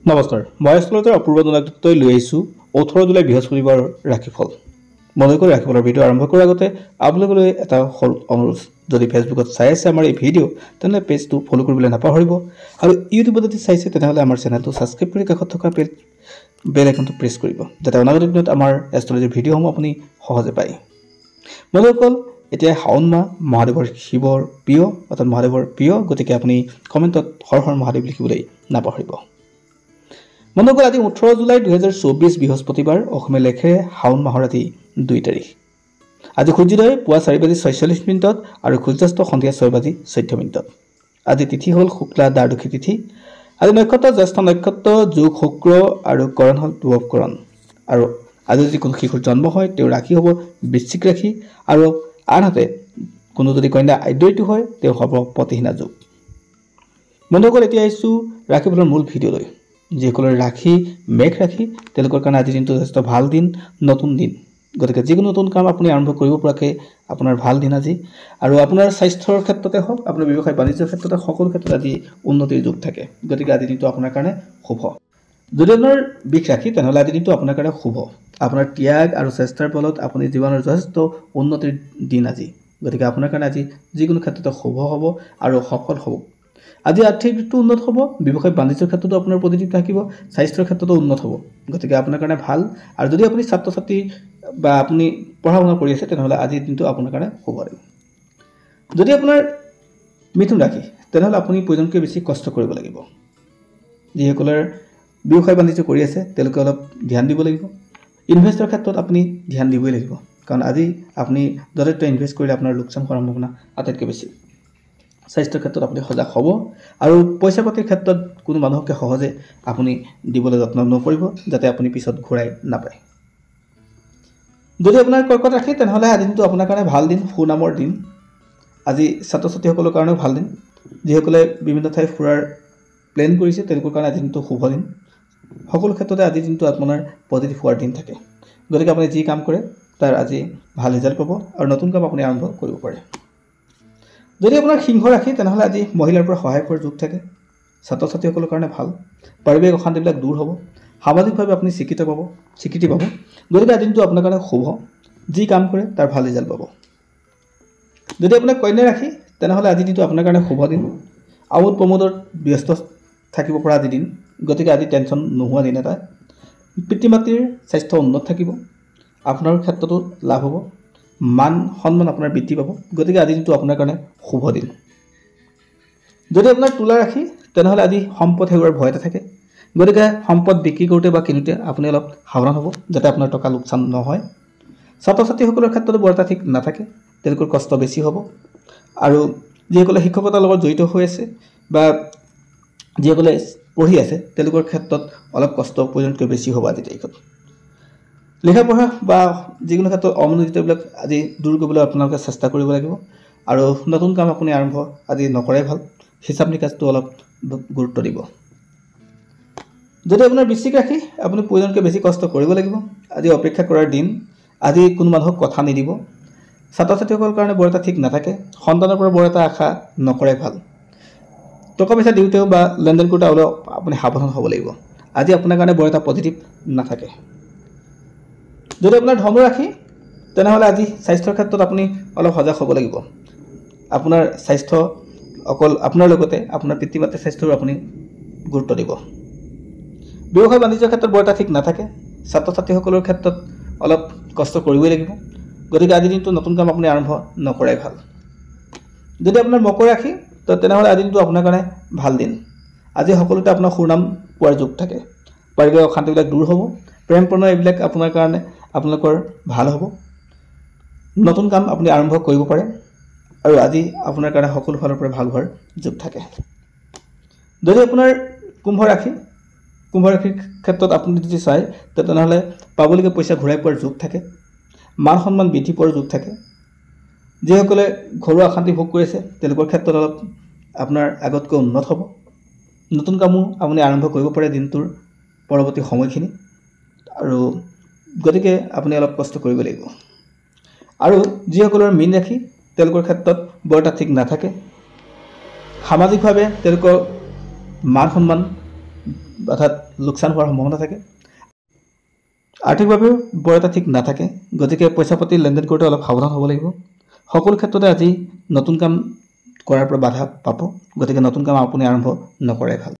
নমস্কাৰ, মই আচলতে অপূৰ্ব জনাকলৈ লৈ আহিছোঁ 18 জুলাই বৃহস্পতিবাৰ ৰাশিফল। মনে কৰি ৰাশিফলৰ ভিডিঅ' আৰম্ভ কৰাৰ আগতে আপোনালোকলৈ এটা সৰু অনুৰোধ, যদি ফেচবুকত চাই আছে আমাৰ এই ভিডিঅ' তেনেহ'লে পেজটো ফ'ল' কৰিবলৈ নাপাহৰিব আৰু ইউটিউবত যদি চাইছে তেনেহ'লে আমাৰ চেনেলটো ছাবস্ক্ৰাইব কৰি কাষত থকা বেল আইকনটো প্ৰেছ কৰিব, যাতে অনাগত দিনত আমাৰ এষ্ট্ৰলজিৰ ভিডিঅ'সমূহ আপুনি সহজে পায়। বন্ধুসকল, এতিয়া শাওণ মাহ মহাদেৱৰ শিৱৰ প্ৰিয়, অৰ্থাৎ মহাদেৱৰ প্ৰিয়, গতিকে আপুনি কমেণ্টত হৰ হৰ মহাদেৱ লিখিবলৈ নাপাহৰিব। বন্ধুসকল, আজি 18 জুলাই 2024 বৃহস্পতিবাৰ, অসমীয়া লেখেৰে শাওণ মাহৰ আজি 2 তাৰিখ। আজি সূৰ্যোদয় পুৱা 4:46 আৰু সূৰ্যাস্ত সন্ধিয়া 6:14। আজি তিথি হ'ল শুক্লা দ্বাদশী তিথি। আজি নক্ষত্ৰ জ্যেষ্ঠ নক্ষত্ৰ, যোগ শুক্ৰ আৰু কৰণ হ'ল দুভকৰণ। আৰু আজি যদি কোনো শিশুৰ জন্ম হয় তেওঁৰ ৰাশি হ'ব বৃশ্চিক ৰাশি, আৰু আনহাতে কোনো যদি কন্যা আদ্যৈতী হয় তেওঁ হ'ব প্ৰতিহীনা যোগ। বন্ধুসকল, এতিয়া আহিছোঁ ৰাশিফলৰ মূল ভিডিঅ'লৈ। যিসকলৰ ৰাশি মেঘ ৰাশি তেওঁলোকৰ কাৰণে আজিৰ দিনটো যথেষ্ট ভাল দিন, নতুন দিন। গতিকে যিকোনো নতুন কাম আপুনি আৰম্ভ কৰিব পৰাকৈ আপোনাৰ ভাল দিন আজি। আৰু আপোনাৰ স্বাস্থ্যৰ ক্ষেত্ৰতে হওক, আপোনাৰ ব্যৱসায় বাণিজ্যৰ ক্ষেত্ৰতে সকলো ক্ষেত্ৰত আজি উন্নতিৰ যোগ থাকে। গতিকে আজিৰ দিনটো আপোনাৰ কাৰণে শুভ। যদি আপোনাৰ বৃষ ৰাশি তেনেহ'লে আজিৰ দিনটো আপোনাৰ কাৰণে শুভ। আপোনাৰ ত্যাগ আৰু চেষ্টাৰ বলত আপুনি জীৱনৰ যথেষ্ট উন্নতিৰ দিন আজি। গতিকে আপোনাৰ কাৰণে আজি যিকোনো ক্ষেত্ৰতে শুভ হ'ব আৰু সফল হ'ব। আজি আৰ্থিক দিশটো উন্নত হ'ব, ব্যৱসায় বাণিজ্যৰ ক্ষেত্ৰতো আপোনাৰ পজিটিভ থাকিব, স্বাস্থ্যৰ ক্ষেত্ৰতো উন্নত হ'ব। গতিকে আপোনাৰ কাৰণে ভাল। আৰু যদি আপুনি ছাত্ৰ ছাত্ৰী বা আপুনি পঢ়া শুনা কৰি আছে তেনেহ'লে আজিৰ দিনটো আপোনাৰ কাৰণে শুভ দিন। যদি আপোনাৰ মিথুন ৰাশি তেনেহ'লে আপুনি প্ৰয়োজনতকৈ বেছি কষ্ট কৰিব লাগিব। যিসকলৰ ব্যৱসায় বাণিজ্য কৰি আছে তেওঁলোকে অলপ ধ্যান দিব লাগিব। ইনভেষ্টৰ ক্ষেত্ৰত আপুনি ধ্যান দিবই লাগিব, কাৰণ আজি আপুনি যথেষ্ট ইনভেষ্ট কৰিলে আপোনাৰ লোকচান হোৱাৰ সম্ভাৱনা আটাইতকৈ বেছি। স্বাস্থ্যৰ ক্ষেত্ৰত আপুনি সজাগ হ'ব, আৰু পইচা পাতিৰ ক্ষেত্ৰত কোনো মানুহকে সহজে আপুনি দিবলৈ যত্ন নকৰিব, যাতে আপুনি পিছত ঘূৰাই নাপায়। যদি আপোনাৰ কৰ্কট ৰাশি তেনেহ'লে আজি দিনটো আপোনাৰ কাৰণে ভাল দিন, সুনামৰ দিন। আজি ছাত্ৰ ছাত্ৰীসকলৰ কাৰণেও ভাল দিন। যিসকলে বিভিন্ন ঠাই ফুৰাৰ প্লেন কৰিছে তেওঁলোকৰ কাৰণে আজি দিনটো শুভ দিন। সকলো ক্ষেত্ৰতে আজিৰ দিনটো আপোনাৰ পজিটিভ হোৱাৰ দিন থাকে। গতিকে আপুনি যি কাম কৰে তাৰ আজি ভাল ৰিজাল্ট পাব আৰু নতুন কাম আপুনি আৰম্ভ কৰিব পাৰে। যদি আপোনাৰ সিংহ ৰাশি তেনেহ'লে আজি মহিলাৰ পৰা সহায় পোৱাৰ যোগ থাকে। ছাত্ৰ ছাত্ৰীসকলৰ কাৰণে ভাল। পাৰিবাৰিক অশান্তিবিলাক দূৰ হ'ব, সামাজিকভাৱে আপুনি স্বীকৃতি পাব। গতিকে আজি দিনটো আপোনাৰ কাৰণে শুভ। যি কাম কৰে তাৰ ভাল ৰিজাল্ট পাব। যদি আপোনাৰ কন্যা ৰাশি তেনেহ'লে আজি দিনটো আপোনাৰ কাৰণে শুভ দিন। আমোদ প্ৰমোদত ব্যস্ত থাকিব পৰা আজি দিন। গতিকে আজি টেনশ্যন নোহোৱা দিন এটা। পিতৃ মাতৃৰ স্বাস্থ্য উন্নত থাকিব, আপোনাৰ ক্ষেত্ৰতো লাভ হ'ব, মান সন্মান আপোনাৰ বৃদ্ধি পাব। গতিকে আজি দিনটো আপোনাৰ কাৰণে শুভ দিন। যদি আপোনাৰ তুলা ৰাশি তেনেহ'লে আজি সম্পদ হেৰুৱাৰ ভয় এটা থাকে। গতিকে সম্পদ বিক্ৰী কৰোঁতে বা কিনোতে আপুনি অলপ সাৱধান হ'ব, যাতে আপোনাৰ টকা লোকচান নহয়। ছাত্ৰ ছাত্ৰীসকলৰ ক্ষেত্ৰতো বৰ এটা ঠিক নাথাকে, তেওঁলোকৰ কষ্ট বেছি হ'ব। আৰু যিসকলে শিক্ষকতাৰ লগত জড়িত হৈ আছে বা যিসকলে পঢ়ি আছে তেওঁলোকৰ ক্ষেত্ৰত অলপ কষ্ট প্ৰয়োজনতকৈ বেছি হ'ব আজিৰ তাৰিখত। লিখা পঢ়া বা যিকোনো ক্ষেত্ৰত অমনোযোগিতাবিলাক আজি দূৰ কৰিবলৈ আপোনালোকে চেষ্টা কৰিব লাগিব। আৰু নতুন কাম আপুনি আৰম্ভ আজি নকৰাই ভাল। হিচাপ নিকাচটো অলপ গুৰুত্ব দিব। যদি আপোনাৰ বৃশ্চিক ৰাশি আপুনি প্ৰয়োজনতকৈ বেছি কষ্ট কৰিব লাগিব। আজি অপেক্ষা কৰাৰ দিন। আজি কোনো মানুহক কথা নিদিব। ছাত্ৰ ছাত্ৰীসকলৰ কাৰণে বৰ এটা ঠিক নাথাকে। সন্তানৰ পৰা বৰ এটা আশা নকৰাই ভাল। টকা পইচা দিওঁতেও বা লেনদেন কৰোঁতে অলপ আপুনি সাৱধান হ'ব লাগিব। আজি আপোনাৰ কাৰণে বৰ এটা পজিটিভ নাথাকে। যদি আপোনাৰ ধনু ৰাশি তেনেহ'লে আজি স্বাস্থ্যৰ ক্ষেত্ৰত আপুনি অলপ সজাগ হ'ব লাগিব। আপোনাৰ স্বাস্থ্য অকল আপোনাৰ লগতে আপোনাৰ পিতৃ মাতৃৰ স্বাস্থ্যৰো আপুনি গুৰুত্ব দিব। ব্যৱসায় বাণিজ্যৰ ক্ষেত্ৰত বৰ এটা ঠিক নাথাকে। ছাত্ৰ ছাত্ৰীসকলৰ ক্ষেত্ৰত অলপ কষ্ট কৰিবই লাগিব। গতিকে আজিৰ দিনটো নতুন কাম আপুনি আৰম্ভ নকৰাই ভাল। যদি আপোনাৰ মকৰ ৰাশি তেনেহ'লে আজিৰ দিনটো আপোনাৰ কাৰণে ভাল দিন। আজি সকলোতে আপোনাৰ সুনাম পোৱাৰ যোগ থাকে। পাৰিবাৰিক অশান্তিবিলাক দূৰ হ'ব, প্ৰেম প্ৰণয় এইবিলাক আপোনাৰ কাৰণে আপোনালোকৰ ভাল হ'ব। নতুন কাম আপুনি আৰম্ভ কৰিব পাৰে, আৰু আজি আপোনাৰ কাৰণে সকলো ফালৰ পৰা ভাল হোৱাৰ যোগ থাকে। যদি আপোনাৰ কুম্ভ ৰাশিৰ ক্ষেত্ৰত আপুনি যদি চায় তেনেহ'লে পাবলগীয়া পইচা ঘূৰাই পোৱাৰ যোগ থাকে। মান সন্মান বৃদ্ধি পোৱাৰ যোগ থাকে। যিসকলে ঘৰুৱা অশান্তি ভোগ কৰিছে তেওঁলোকৰ ক্ষেত্ৰত অলপ আপোনাৰ আগতকৈ উন্নত হ'ব। নতুন কামো আপুনি আৰম্ভ কৰিব পাৰে দিনটোৰ পৰৱৰ্তী সময়খিনি। আৰু গতিকে আপুনি অলপ কষ্ট কৰিব লাগিব। আৰু যিসকলৰ মীন ৰাশি তেওঁলোকৰ ক্ষেত্ৰত বৰ এটা ঠিক নাথাকে। সামাজিকভাৱে তেওঁলোকৰ মান সন্মান অৰ্থাৎ লোকচান হোৱাৰ সম্ভাৱনা থাকে। আৰ্থিকভাৱেও বৰ এটা ঠিক নাথাকে, গতিকে পইচা পাতি লেনদেন কৰোঁতে অলপ সাৱধান হ'ব লাগিব। সকলো ক্ষেত্ৰতে আজি নতুন কাম কৰাৰ পৰা বাধা পাব, গতিকে নতুন কাম আপুনি আৰম্ভ নকৰাই ভাল।